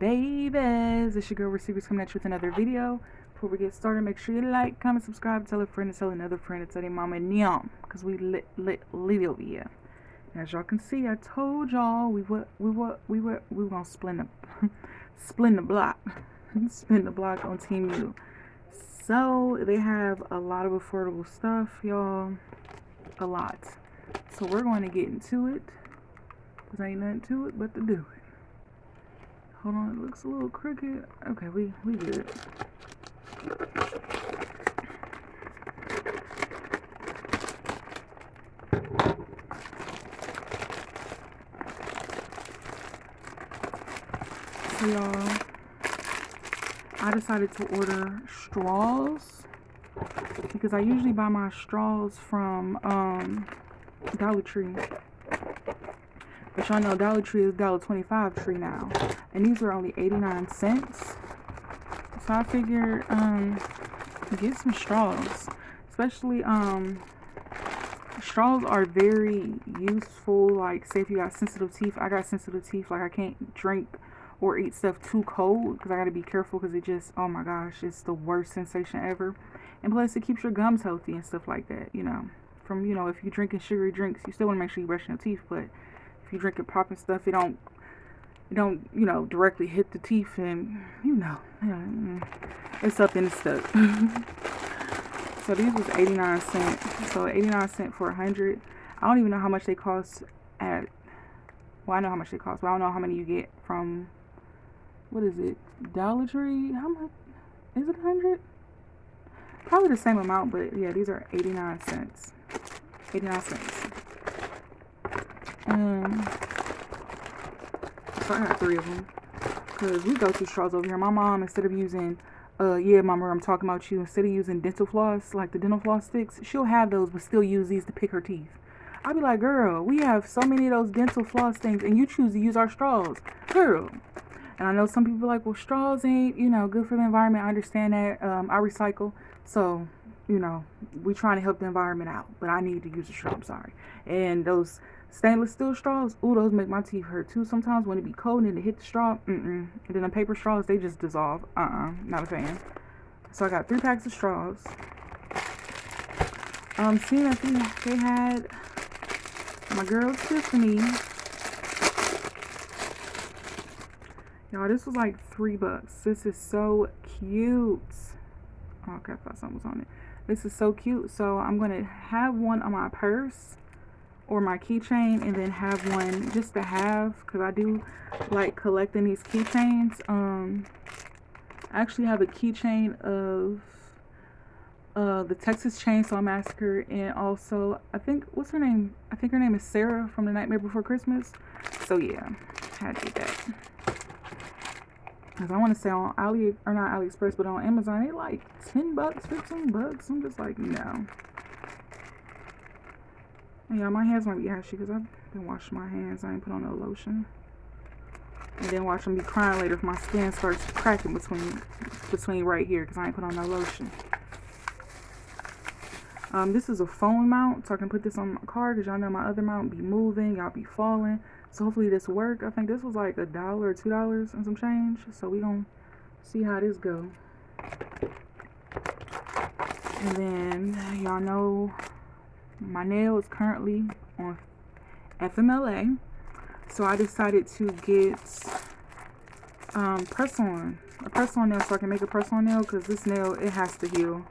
babies? It's your girl Receivers coming at you with another video. Before we get started, make sure you like, comment, subscribe, tell a friend, and tell another friend, and tell their mama and yum, because we lit over here. And as y'all can see, I told y'all we were gonna spin the block spin the block on Temu. So they have a lot of affordable stuff, y'all, a lot. So we're going to get into it, because ain't nothing to it but to do it. Hold on, it looks a little crooked. Okay, we good. So y'all, I decided to order straws because I usually buy my straws from Dollar Tree. But y'all know Dollar Tree is $1.25 tree now. And these were only 89 cents. So I figured get some straws. Especially straws are very useful. Like, say if you got sensitive teeth. I got sensitive teeth. Like, I can't drink or eat stuff too cold because I gotta be careful, because it just, oh my gosh, it's the worst sensation ever. And plus it keeps your gums healthy and stuff like that, you know. From, you know, if you're drinking sugary drinks, you still want to make sure you brush your teeth, but if you drinking popping stuff, it don't, you know, directly hit the teeth, and you know, it's up and it's stuck. So these was 89 cents. So 89 cents for 100. I don't even know how much they cost at, well, I know how much they cost, but I don't know how many you get from, what is it, Dollar Tree? How much is it? 100? Probably the same amount, but yeah, these are 89 cents. 89 cents. So I got 3 of them, because we go through straws over here. My mom, instead of using yeah, mama, I'm talking about you, instead of using dental floss, like the dental floss sticks, she'll have those but still use these to pick her teeth. I'll be like, girl, we have so many of those dental floss things and you choose to use our straws, girl. And I know some people are like, well, straws ain't, you know, good for the environment. I understand that. I recycle, so, you know, we trying to help the environment out, but I need to use a straw, I'm sorry. And those stainless steel straws, ooh, those make my teeth hurt too sometimes when it be cold and it hit the straw. And then the paper straws, they just dissolve. Not a fan. So I got 3 packs of straws. Seeing that they had my girl Tiffany. Y'all, this was like $3. This is so cute. Oh, okay, I thought something was on it. This is so cute. So I'm gonna have one on my purse or my keychain, and then have one just to have, because I do like collecting these keychains. I actually have a keychain of the Texas Chainsaw Massacre, and also I think, what's her name? I think her name is Sarah from The Nightmare Before Christmas. So yeah, I had to get that. Because I want to say on not AliExpress, but on Amazon, they like $10, $15. I'm just like, no. And yeah, my hands might be ashy because I've been washing my hands. I ain't put on no lotion. And then watch them be crying later if my skin starts cracking between right here, because I ain't put on no lotion. This is a phone mount, so I can put this on my car, because y'all know my other mount be moving, y'all be falling. So hopefully this work. I think this was like $1 or $2 and some change. So we gonna see how this go. And then y'all know my nail is currently on FMLA. So I decided to get a press-on nail, so I can make a press-on nail, because this nail, it has to heal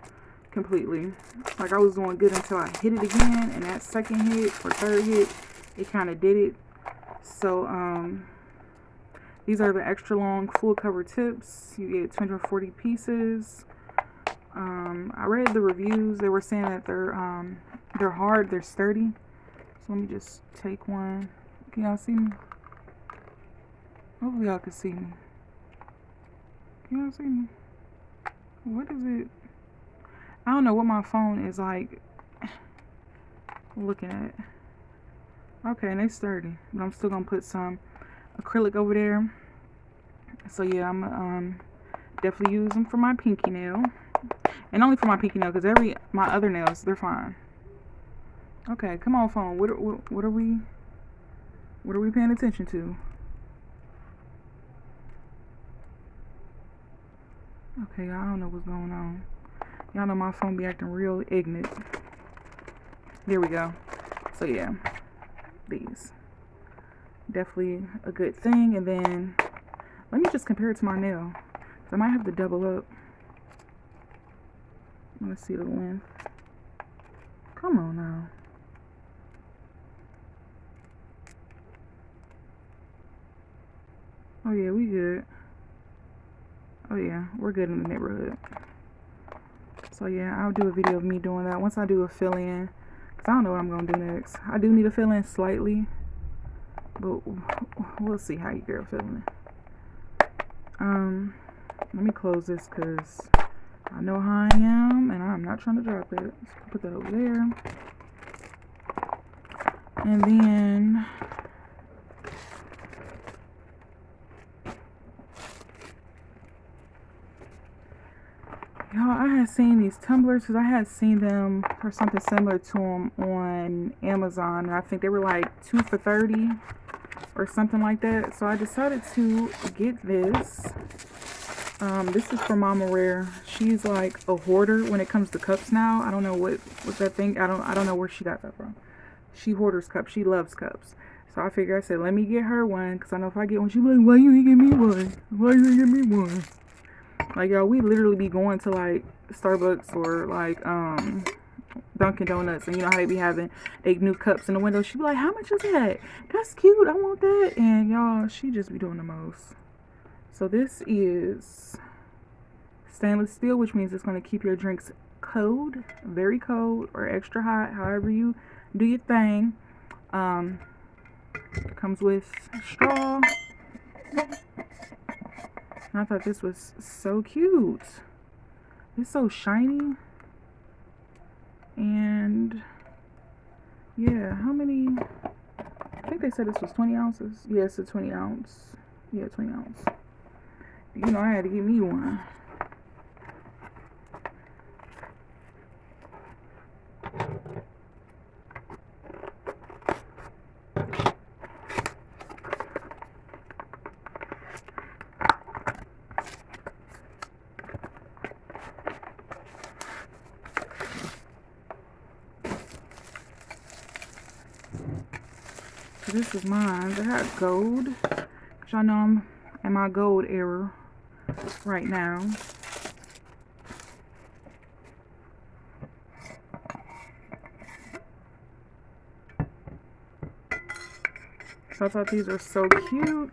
completely. Like, I was doing good until I hit it again, and that second hit or third hit, it kind of did it. So these are the extra long full cover tips. You get 240 pieces. I read the reviews. They were saying that they're hard, they're sturdy. So let me just take one. Can y'all see me? Hopefully y'all can see me. Can y'all see me? What is it? I don't know what my phone is like looking at. Okay, and they sturdy, but I'm still gonna put some acrylic over there. So yeah, I'm definitely use them for my pinky nail, and only for my pinky nail, because my other nails, they're fine. Okay, come on, phone. What are we paying attention to? Okay, y'all, I don't know what's going on. Y'all know my phone be acting real ignorant. There we go. So yeah, these. Definitely a good thing. And then let me just compare it to my nail. So I might have to double up. Let's see the length. Come on now. Oh yeah, we good. Oh yeah, we're good in the neighborhood. So yeah, I'll do a video of me doing that once I do a fill in, because I don't know what I'm going to do next. I do need to fill in slightly, but we'll see how you girl feeling. Let me close this because I know how I am and I'm not trying to drop it. Let's put that over there. And then y'all, I had seen these tumblers because I had seen them or something similar to them on Amazon, and I think they were like 2 for $30 or something like that. So I decided to get this. This is from Mama Rare. She's like a hoarder when it comes to cups now. I don't know what that thing. I don't know where she got that from. She hoarders cups. She loves cups. So I figured, I said, let me get her one, because I know if I get one, she'll be like, why you ain't give me one? Why you ain't give me one? Like, y'all, we literally be going to like Starbucks or like Dunkin' Donuts, and you know how they be having they new cups in the window. She be like, how much is that? That's cute, I want that. And y'all, she just be doing the most. So this is stainless steel, which means it's going to keep your drinks cold, very cold, or extra hot, however you do your thing. Comes with a straw. And I thought this was so cute. It's so shiny. And yeah, how many? I think they said this was 20 ounces. Yeah, it's a 20 ounce. Yeah, 20 ounce. You know, I had to get me one. So this is mine. I got gold. Y'all know I'm in my gold era right now. So I thought these are so cute.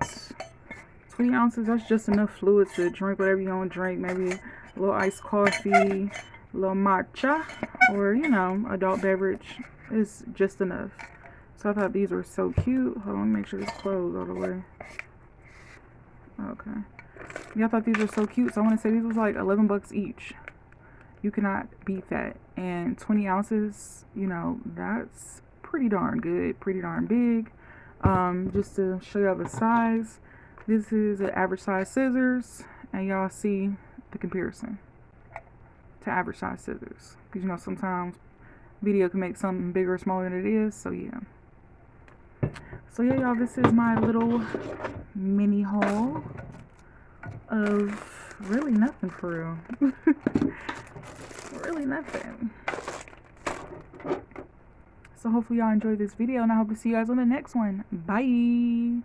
20 ounces, that's just enough fluid to drink whatever you want to drink. Maybe a little iced coffee, a little matcha, or, you know, adult beverage is just enough. So I thought these were so cute. Hold on, let me make sure it's closed all the way. Okay. Yeah, I thought these were so cute. So I want to say these was like 11 bucks each. You cannot beat that. And 20 ounces, you know, that's pretty darn good, pretty darn big. Just to show y'all the size, this is an average size scissors, and y'all see the comparison to average size scissors, because you know sometimes video can make something bigger or smaller than it is. So yeah, y'all, this is my little mini haul of really nothing for real. Really nothing. So hopefully y'all enjoyed this video, and I hope to see you guys on the next one. Bye.